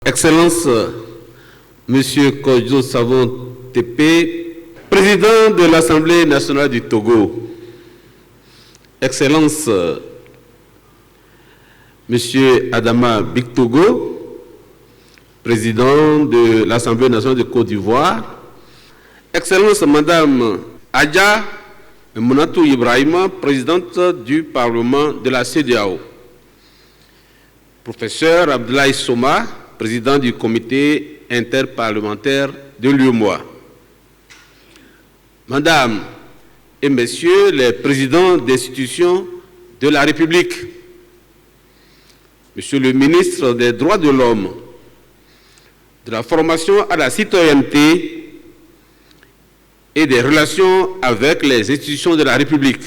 Excellence, Monsieur Kodjo Savon Tepe, président de l'Assemblée nationale du Togo. Excellence, Monsieur Adama Bictogo, président de l'Assemblée nationale de Côte d'Ivoire. Excellence, Madame Adja Mounatou Ibrahima, présidente du Parlement de la CEDEAO. Professeur Abdoulaye Soma, président du comité interparlementaire de l'UEMOA. Madame et Messieurs les présidents d'institutions de la République, Monsieur le ministre des Droits de l'Homme, de la formation à la citoyenneté et des relations avec les institutions de la République,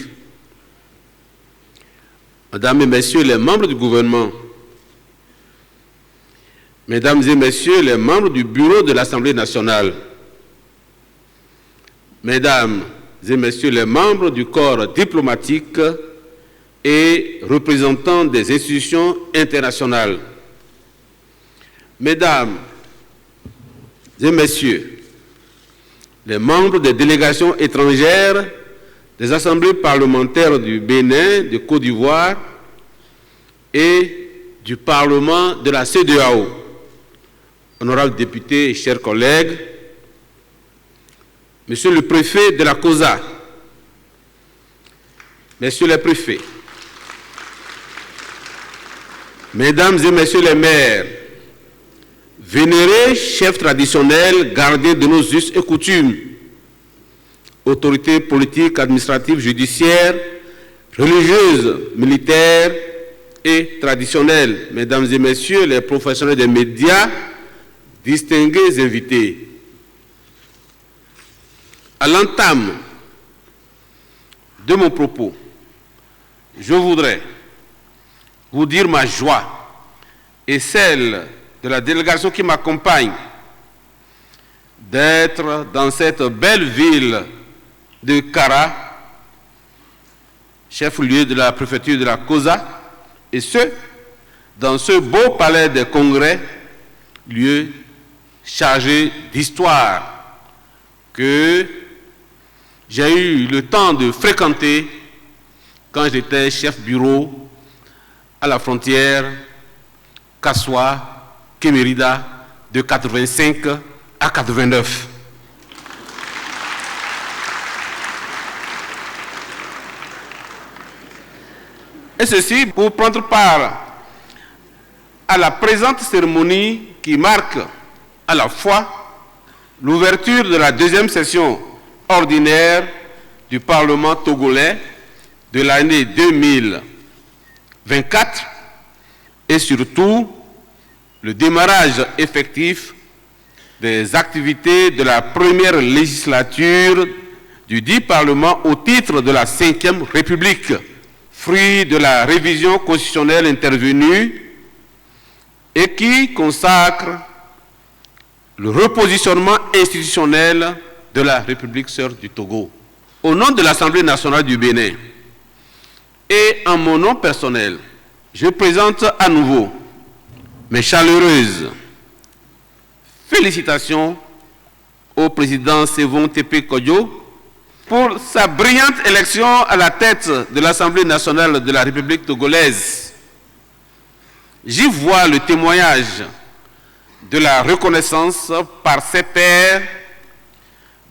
Mesdames et Messieurs les membres du gouvernement, Mesdames et Messieurs les membres du bureau de l'Assemblée nationale, Mesdames et Messieurs les membres du corps diplomatique et représentants des institutions internationales, Mesdames et Messieurs les membres des délégations étrangères des assemblées parlementaires du Bénin, de Côte d'Ivoire et du Parlement de la CEDEAO, honorables députés et chers collègues, Monsieur le préfet de la COSA, Messieurs les préfets, Mesdames et Messieurs les maires, vénérés chefs traditionnels, gardiens de nos us et coutumes, autorités politiques, administratives, judiciaires, religieuses, militaires et traditionnelles, Mesdames et Messieurs les professionnels des médias, distingués invités. À l'entame de mon propos, je voudrais vous dire ma joie et celle de la délégation qui m'accompagne d'être dans cette belle ville de Kara, chef-lieu de la préfecture de la COSA, et ce, dans ce beau palais des congrès, lieu chargé d'histoire que j'ai eu le temps de fréquenter quand j'étais chef bureau à la frontière Kassoua-Kémérida de 85 à 89. Et ceci pour prendre part à la présente cérémonie qui marque à la fois l'ouverture de la deuxième session ordinaire du Parlement togolais de l'année 2024 et surtout le démarrage effectif des activités de la première législature du dit Parlement au titre de la Ve République, fruit de la révision constitutionnelle intervenue et qui consacre le repositionnement institutionnel de la République sœur du Togo. Au nom de l'Assemblée nationale du Bénin et en mon nom personnel, je présente à nouveau mes chaleureuses félicitations au président Savon Tepe Kodjo pour sa brillante élection à la tête de l'Assemblée nationale de la République togolaise. J'y vois le témoignage de la reconnaissance par ses pairs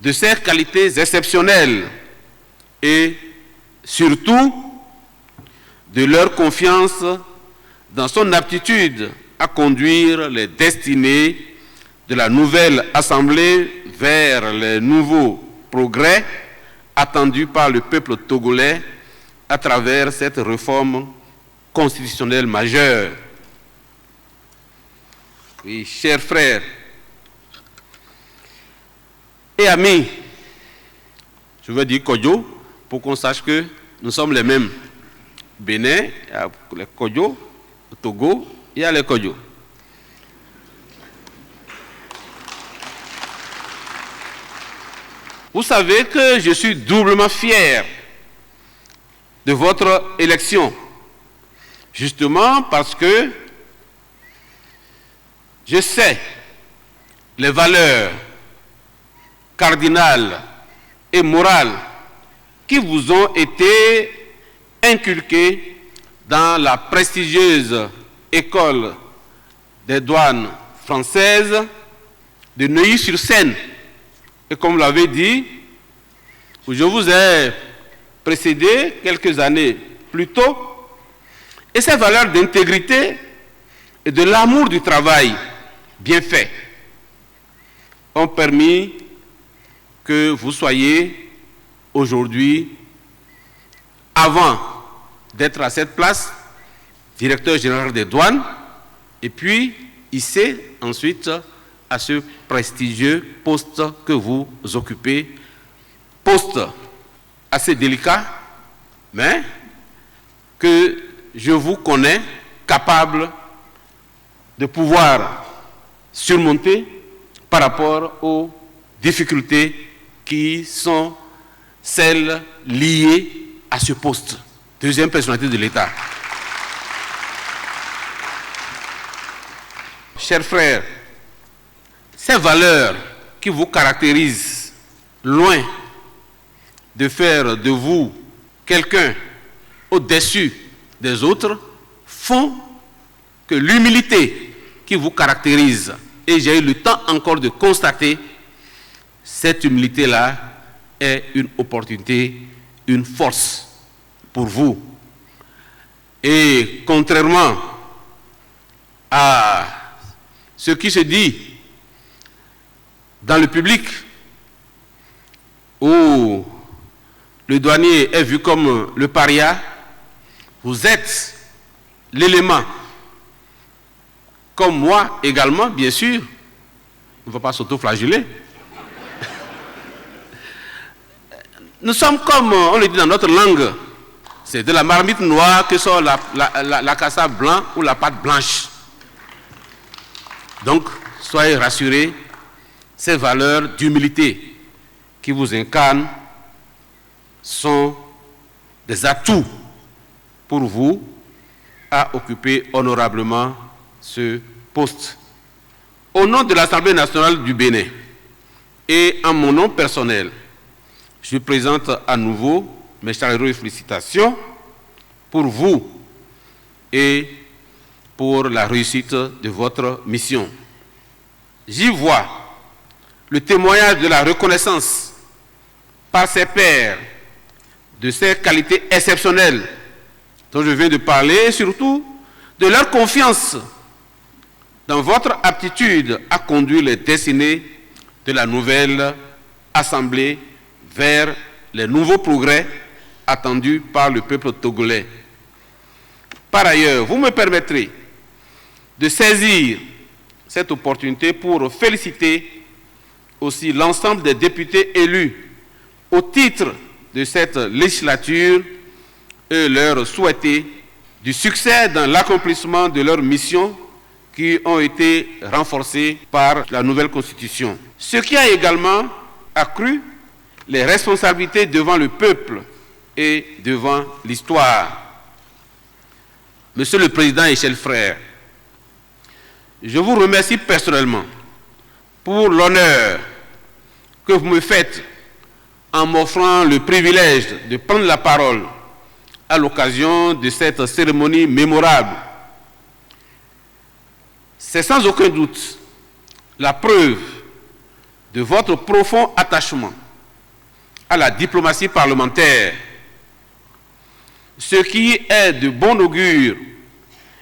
de ses qualités exceptionnelles et surtout de leur confiance dans son aptitude à conduire les destinées de la nouvelle Assemblée vers les nouveaux progrès attendus par le peuple togolais à travers cette réforme constitutionnelle majeure. Oui, chers frères et amis, je veux dire Kodjo pour qu'on sache que nous sommes les mêmes. Bénin, il y a les Kodjo, au Togo, il y a les Kodjo. Vous savez que je suis doublement fier de votre élection, justement parce que Je sais les valeurs cardinales et morales qui vous ont été inculquées dans la prestigieuse école des douanes françaises de Neuilly-sur-Seine. Et comme vous l'avez dit, je vous ai précédé quelques années plus tôt, et ces valeurs d'intégrité et de l'amour du travail bien fait ont permis que vous soyez aujourd'hui, avant d'être à cette place, directeur général des douanes, et puis hissé ensuite à ce prestigieux poste que vous occupez, poste assez délicat, mais que je vous connais capable de pouvoir surmonter par rapport aux difficultés qui sont celles liées à ce poste. Deuxième personnalité de l'État. Chers frères, ces valeurs qui vous caractérisent, loin de faire de vous quelqu'un au-dessus des autres, font que l'humilité qui vous caractérise, et j'ai eu le temps encore de constater, cette humilité-là est une opportunité, une force pour vous. Et contrairement à ce qui se dit dans le public, où le douanier est vu comme le paria, vous êtes l'élément, comme moi également, bien sûr, on ne va pas s'auto-flageller. Nous sommes comme, on le dit dans notre langue, c'est de la marmite noire que sort la cassave blanc ou la pâte blanche. Donc, soyez rassurés, ces valeurs d'humilité qui vous incarnent sont des atouts pour vous à occuper honorablement ce poste. Au nom de l'Assemblée nationale du Bénin et en mon nom personnel, je présente à nouveau mes chaleureuses félicitations pour vous et pour la réussite de votre mission. J'y vois le témoignage de la reconnaissance par ses pairs de ces qualités exceptionnelles dont je viens de parler, et surtout de leur confiance dans votre aptitude à conduire les destinées de la nouvelle Assemblée vers les nouveaux progrès attendus par le peuple togolais. Par ailleurs, vous me permettrez de saisir cette opportunité pour féliciter aussi l'ensemble des députés élus au titre de cette législature et leur souhaiter du succès dans l'accomplissement de leurs missions qui ont été renforcées par la nouvelle Constitution. Ce qui a également accru les responsabilités devant le peuple et devant l'histoire. Monsieur le Président et chers frères, je vous remercie personnellement pour l'honneur que vous me faites en m'offrant le privilège de prendre la parole à l'occasion de cette cérémonie mémorable. C'est sans aucun doute la preuve de votre profond attachement à la diplomatie parlementaire, ce qui est de bon augure,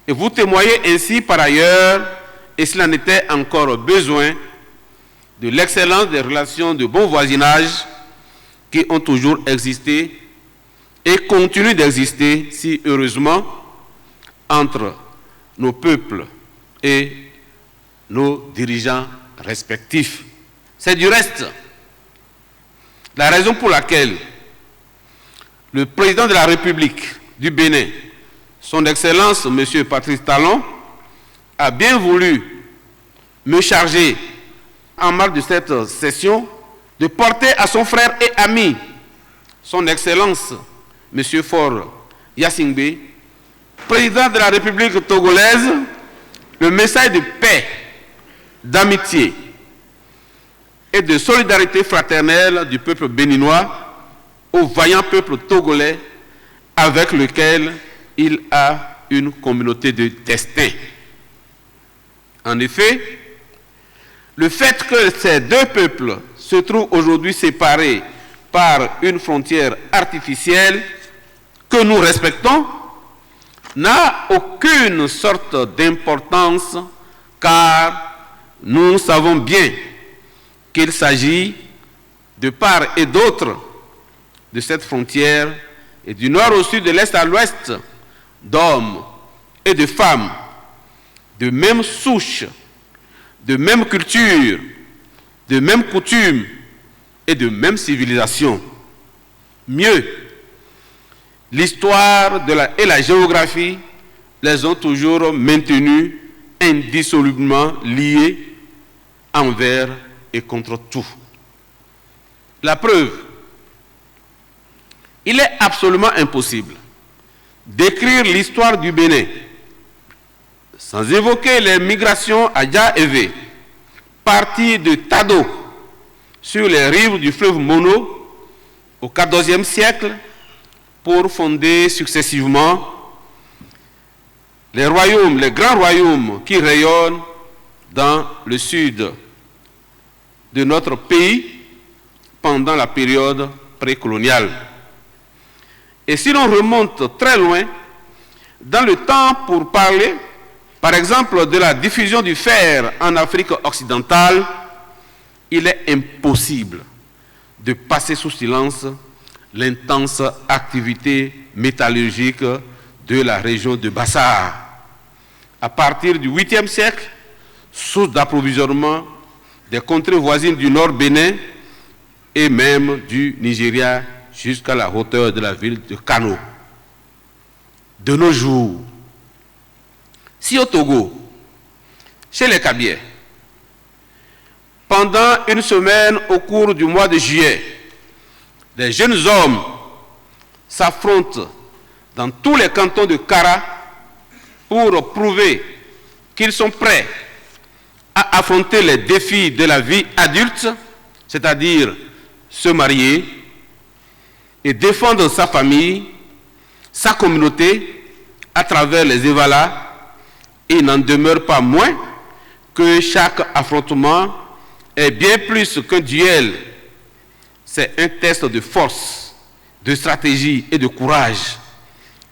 et vous témoignez ainsi par ailleurs, et s'il en était encore besoin, de l'excellence des relations de bon voisinage qui ont toujours existé et continuent d'exister si heureusement entre nos peuples et nos dirigeants respectifs. C'est du reste la raison pour laquelle le président de la République du Bénin, son Excellence M. Patrice Talon, a bien voulu me charger en marge de cette session de porter à son frère et ami, son Excellence M. Faure Gnassingbé, président de la République togolaise, le message de paix d'amitié et de solidarité fraternelle du peuple béninois au vaillant peuple togolais avec lequel il a une communauté de destin. En effet, le fait que ces deux peuples se trouvent aujourd'hui séparés par une frontière artificielle que nous respectons n'a aucune sorte d'importance, car nous savons bien qu'il s'agit de part et d'autre de cette frontière et du nord au sud, de l'est à l'ouest, d'hommes et de femmes de même souche, de même culture, de même coutumes et de même civilisation. Mieux, l'histoire et la géographie les ont toujours maintenus indissolublement liés envers et contre tout. La preuve, il est absolument impossible d'écrire l'histoire du Bénin sans évoquer les migrations à Dja-Evé, parties de Tado sur les rives du fleuve Mono au XIVe siècle pour fonder successivement les royaumes, les grands royaumes qui rayonnent dans le sud de notre pays pendant la période précoloniale. Et si l'on remonte très loin dans le temps pour parler, par exemple, de la diffusion du fer en Afrique occidentale, il est impossible de passer sous silence l'intense activité métallurgique de la région de Bassar. À partir du 8e siècle, source d'approvisionnement des contrées voisines du nord Bénin et même du Nigeria jusqu'à la hauteur de la ville de Kano. De nos jours, si au Togo, chez les Kabyles, pendant une semaine au cours du mois de juillet, des jeunes hommes s'affrontent dans tous les cantons de Kara pour prouver qu'ils sont prêts à affronter les défis de la vie adulte, c'est-à-dire se marier et défendre sa famille, sa communauté à travers les Evala. Il n'en demeure pas moins que chaque affrontement est bien plus qu'un duel. C'est un test de force, de stratégie et de courage.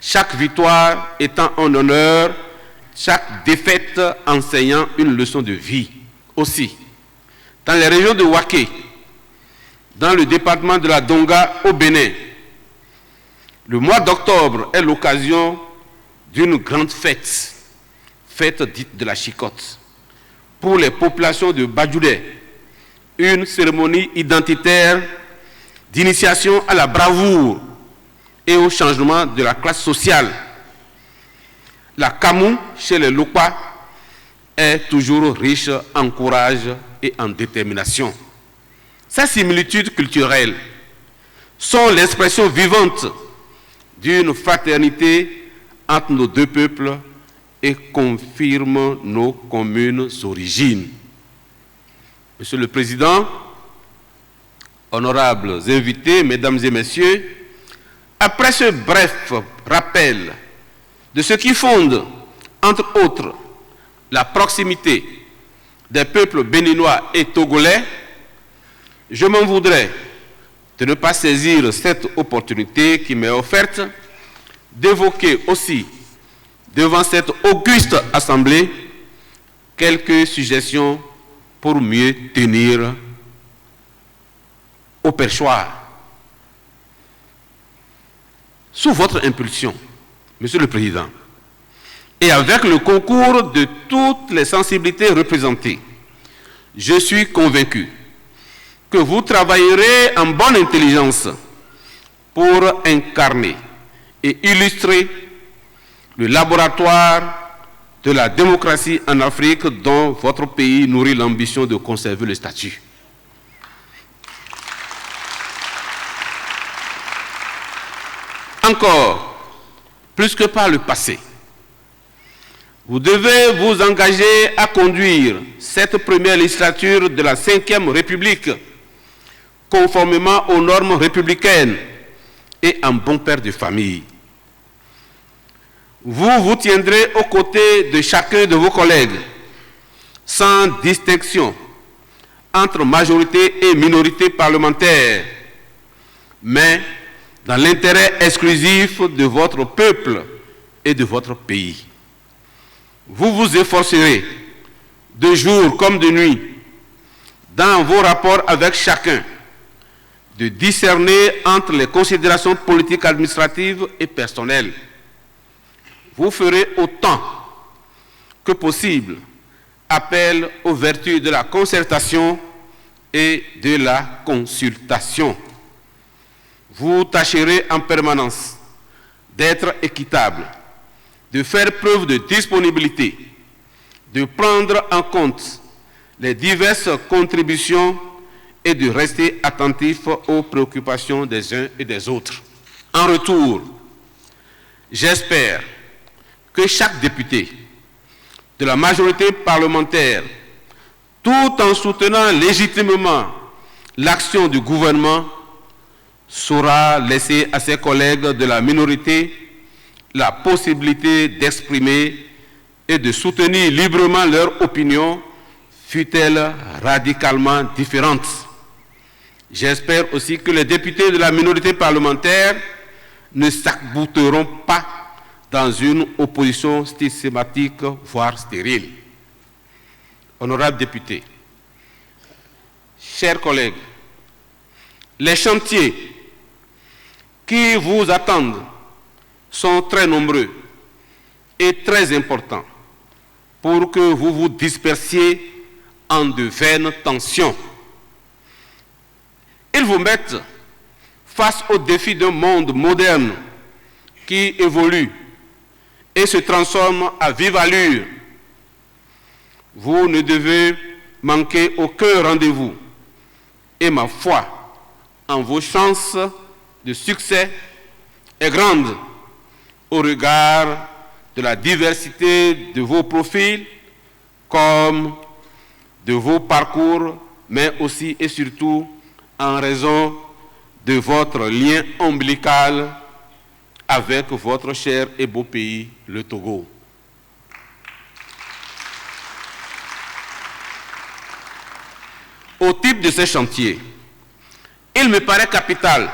Chaque victoire étant un honneur, chaque défaite enseignant une leçon de vie. Aussi, dans les régions de Waké, dans le département de la Donga au Bénin, le mois d'octobre est l'occasion d'une grande fête dite de la Chicotte. Pour les populations de Badjoudé, une cérémonie identitaire d'initiation à la bravoure et au changement de la classe sociale. La Kamou, chez les Lokpa, est toujours riche en courage et en détermination. Ces similitudes culturelles sont l'expression vivante d'une fraternité entre nos deux peuples et confirment nos communes origines. Monsieur le Président, honorables invités, mesdames et messieurs, après ce bref rappel de ce qui fonde, entre autres, la proximité des peuples béninois et togolais, je m'en voudrais de ne pas saisir cette opportunité qui m'est offerte d'évoquer aussi devant cette auguste assemblée quelques suggestions pour mieux tenir au perchoir. Sous votre impulsion, Monsieur le Président, et avec le concours de toutes les sensibilités représentées, je suis convaincu que vous travaillerez en bonne intelligence pour incarner et illustrer le laboratoire de la démocratie en Afrique dont votre pays nourrit l'ambition de conserver le statut. Encore, plus que par le passé, Vous devez vous engager à conduire cette première législature de la Ve République conformément aux normes républicaines et en bon père de famille. Vous vous tiendrez aux côtés de chacun de vos collègues, sans distinction entre majorité et minorité parlementaire, mais dans l'intérêt exclusif de votre peuple et de votre pays. Vous vous efforcerez, de jour comme de nuit, dans vos rapports avec chacun, de discerner entre les considérations politiques, administratives et personnelles. Vous ferez autant que possible appel aux vertus de la concertation et de la consultation. Vous tâcherez en permanence d'être équitable, de faire preuve de disponibilité, de prendre en compte les diverses contributions et de rester attentif aux préoccupations des uns et des autres. En retour, j'espère que chaque député de la majorité parlementaire, tout en soutenant légitimement l'action du gouvernement, saura laisser à ses collègues de la minorité la possibilité d'exprimer et de soutenir librement leur opinion, fût-elle radicalement différente. J'espère aussi que les députés de la minorité parlementaire ne s'arc-bouteront pas dans une opposition systématique, voire stérile. Honorables députés, chers collègues, les chantiers qui vous attendent sont très nombreux et très importants pour que vous vous dispersiez en de vaines tensions. Ils vous mettent face aux défis d'un monde moderne qui évolue et se transforme à vive allure. Vous ne devez manquer aucun rendez-vous et ma foi en vos chances de succès est grande au regard de la diversité de vos profils comme de vos parcours, mais aussi et surtout en raison de votre lien ombilical avec votre cher et beau pays, le Togo. Au type de ces chantiers, il me paraît capital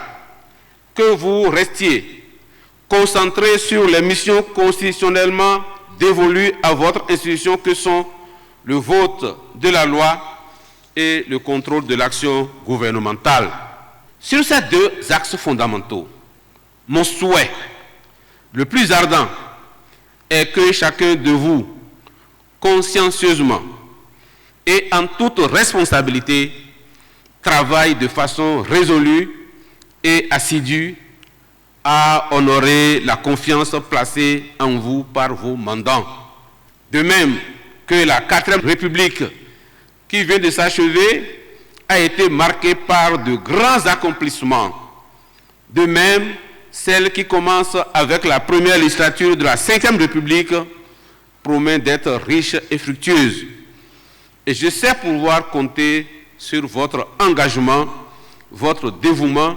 que vous restiez concentrés sur les missions constitutionnellement dévolues à votre institution que sont le vote de la loi et le contrôle de l'action gouvernementale. Sur ces deux axes fondamentaux, mon souhait le plus ardent est que chacun de vous, consciencieusement et en toute responsabilité, travaille de façon résolue et assidue à honorer la confiance placée en vous par vos mandants. De même que la 4e République qui vient de s'achever a été marquée par de grands accomplissements. De même, celle qui commence avec la première législature de la 5e République promet d'être riche et fructueuse. Et je sais pouvoir compter sur votre engagement, votre dévouement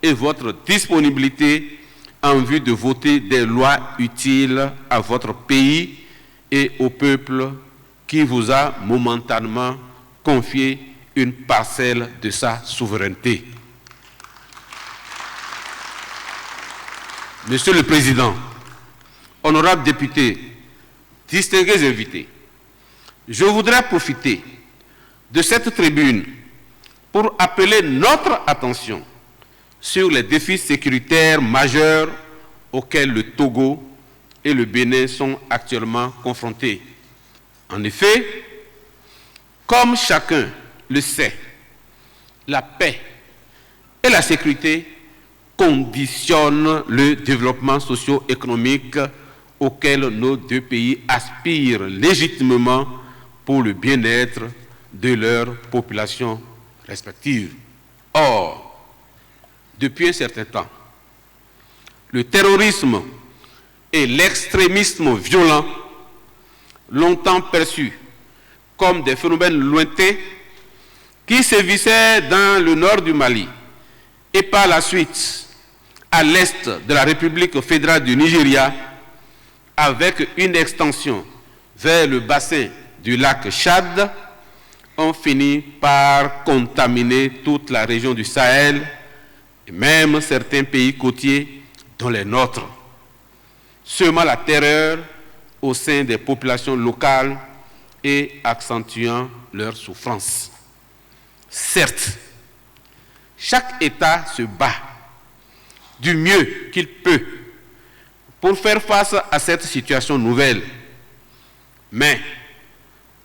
et votre disponibilité en vue de voter des lois utiles à votre pays et au peuple qui vous a momentanément confié une parcelle de sa souveraineté. Monsieur le Président, honorables députés, distingués invités, je voudrais profiter de cette tribune pour appeler notre attention sur les défis sécuritaires majeurs auxquels le Togo et le Bénin sont actuellement confrontés. En effet, comme chacun le sait, la paix et la sécurité conditionnent le développement socio-économique auquel nos deux pays aspirent légitimement pour le bien-être de leurs populations respectives. Or, depuis un certain temps, le terrorisme et l'extrémisme violent longtemps perçus comme des phénomènes lointains qui sévissaient dans le nord du Mali et par la suite à l'est de la République fédérale du Nigeria, avec une extension vers le bassin du lac Tchad, ont fini par contaminer toute la région du Sahel et même certains pays côtiers, dont les nôtres, semant la terreur au sein des populations locales et accentuant leurs souffrances. Certes, chaque État se bat du mieux qu'il peut pour faire face à cette situation nouvelle. Mais,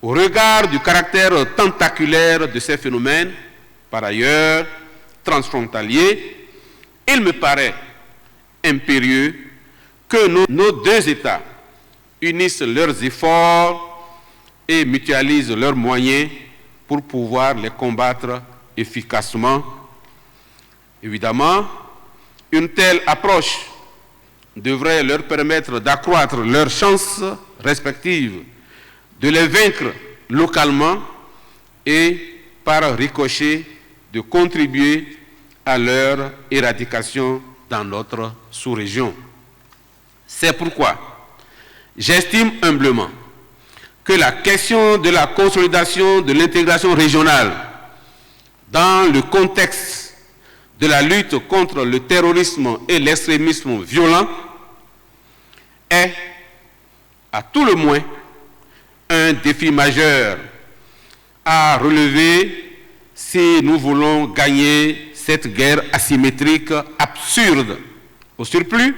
au regard du caractère tentaculaire de ces phénomènes, par ailleurs transfrontaliers, il me paraît impérieux que nos deux États unissent leurs efforts et mutualisent leurs moyens pour pouvoir les combattre efficacement. Évidemment, une telle approche devrait leur permettre d'accroître leurs chances respectives de les vaincre localement et par ricochet de contribuer à leur éradication dans notre sous-région. C'est pourquoi j'estime humblement que la question de la consolidation de l'intégration régionale dans le contexte de la lutte contre le terrorisme et l'extrémisme violent est, à tout le moins, un défi majeur à relever si nous voulons gagner cette guerre asymétrique absurde. Au surplus,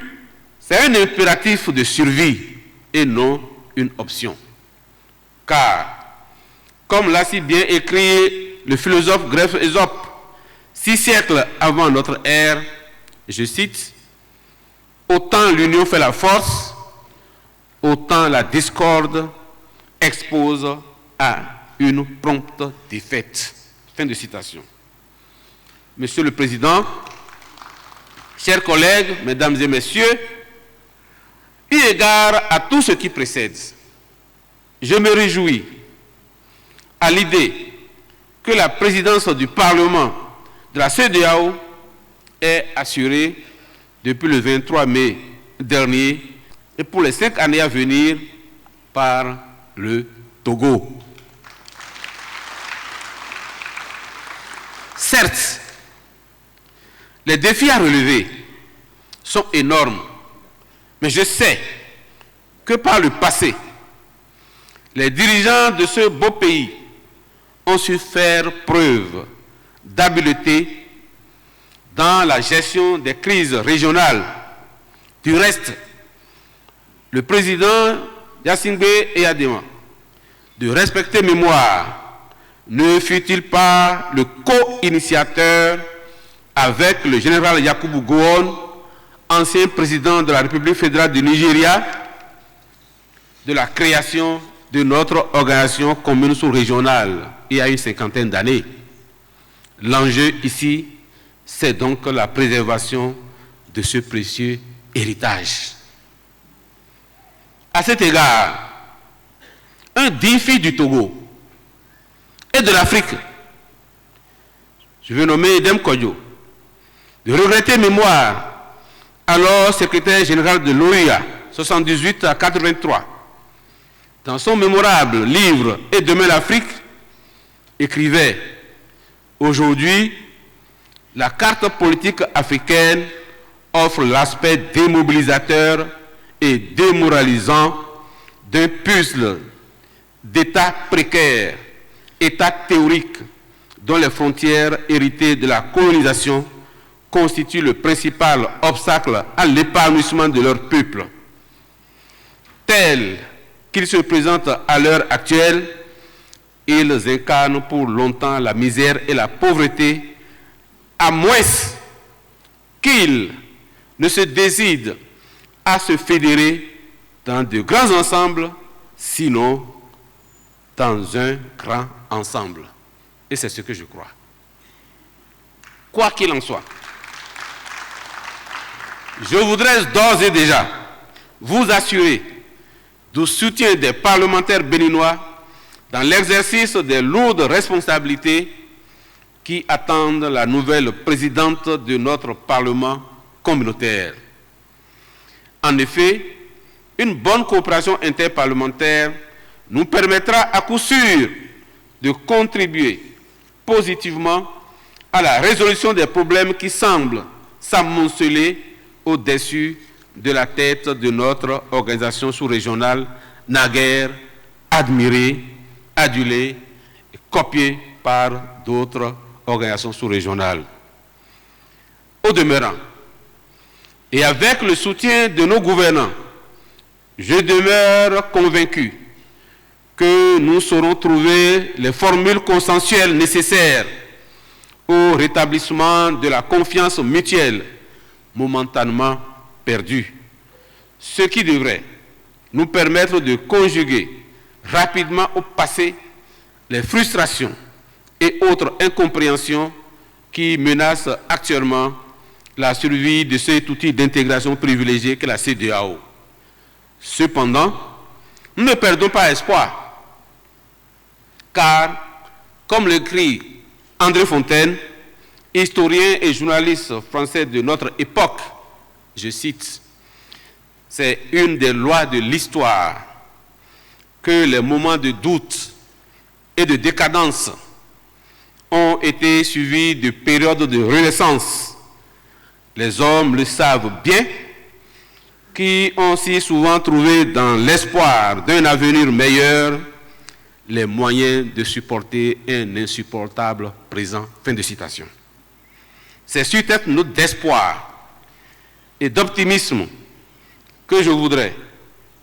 c'est un impératif de survie et non une option. Car, comme l'a si bien écrit le philosophe grec Ésope, 6 siècles avant notre ère, je cite, « Autant l'union fait la force, autant la discorde expose à une prompte défaite. » Fin de citation. Monsieur le Président, chers collègues, mesdames et messieurs, eu égard à tout ce qui précède, je me réjouis à l'idée que la présidence du Parlement de la CEDEAO est assurée depuis le 23 mai dernier et pour les 5 années à venir par le Togo. Certes, les défis à relever sont énormes, mais je sais que par le passé, les dirigeants de ce beau pays ont su faire preuve d'habileté dans la gestion des crises régionales. Du reste, le président Yassingbe Eyadema, de respecter mémoire, ne fut-il pas le co-initiateur avec le général Yakubu Gowon, ancien président de la République fédérale du Nigeria, de la création de notre organisation commune sous-régionale il y a une 50aine d'années. L'enjeu ici, c'est donc la préservation de ce précieux héritage. À cet égard, un défi du Togo et de l'Afrique, je vais nommer Edem Kodjo, de regretter mémoire, alors secrétaire général de l'OUA, 78 à 83, dans son mémorable livre « Et demain l'Afrique », écrivait « Aujourd'hui, la carte politique africaine offre l'aspect démobilisateur et démoralisant d'un puzzle d'États précaires, États théoriques dont les frontières héritées de la colonisation constituent le principal obstacle à l'épanouissement de leur peuple. Tels qu'ils se présentent à l'heure actuelle, ils incarnent pour longtemps la misère et la pauvreté, à moins qu'ils ne se décident à se fédérer dans de grands ensembles, sinon dans un grand ensemble. Et c'est ce que je crois. Quoi qu'il en soit, je voudrais d'ores et déjà vous assurer du soutien des parlementaires béninois dans l'exercice des lourdes responsabilités qui attendent la nouvelle présidente de notre Parlement communautaire. En effet, une bonne coopération interparlementaire nous permettra à coup sûr de contribuer positivement à la résolution des problèmes qui semblent s'amonceler au-dessus de la tête de notre organisation sous-régionale, naguère admirée, adulée et copiée par d'autres organisations sous-régionales. Au demeurant, et avec le soutien de nos gouvernants, je demeure convaincu que nous saurons trouver les formules consensuelles nécessaires au rétablissement de la confiance mutuelle momentanément perdue, ce qui devrait nous permettre de conjuguer rapidement au passé les frustrations et autres incompréhensions qui menacent actuellement la survie de cet outil d'intégration privilégié qu'est la CEDEAO. Cependant, nous ne perdons pas espoir, car, comme l'écrit André Fontaine, historien et journaliste français de notre époque, je cite, « C'est une des lois de l'histoire que les moments de doute et de décadence ont été suivis de périodes de renaissance. Les hommes le savent bien, qui ont si souvent trouvé dans l'espoir d'un avenir meilleur les moyens de supporter un insupportable présent. » Fin de citation. C'est sur cette note d'espoir et d'optimisme que je voudrais,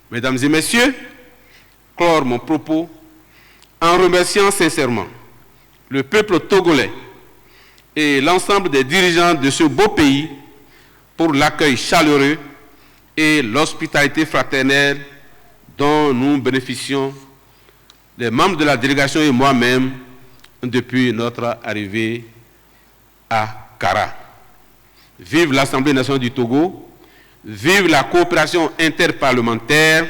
mesdames et messieurs, clore mon propos en remerciant sincèrement le peuple togolais et l'ensemble des dirigeants de ce beau pays pour l'accueil chaleureux et l'hospitalité fraternelle dont nous bénéficions, les membres de la délégation et moi-même, depuis notre arrivée à Kara. Vive l'Assemblée nationale du Togo, vive la coopération interparlementaire,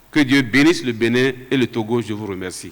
que Dieu bénisse le Bénin et le Togo. Je vous remercie.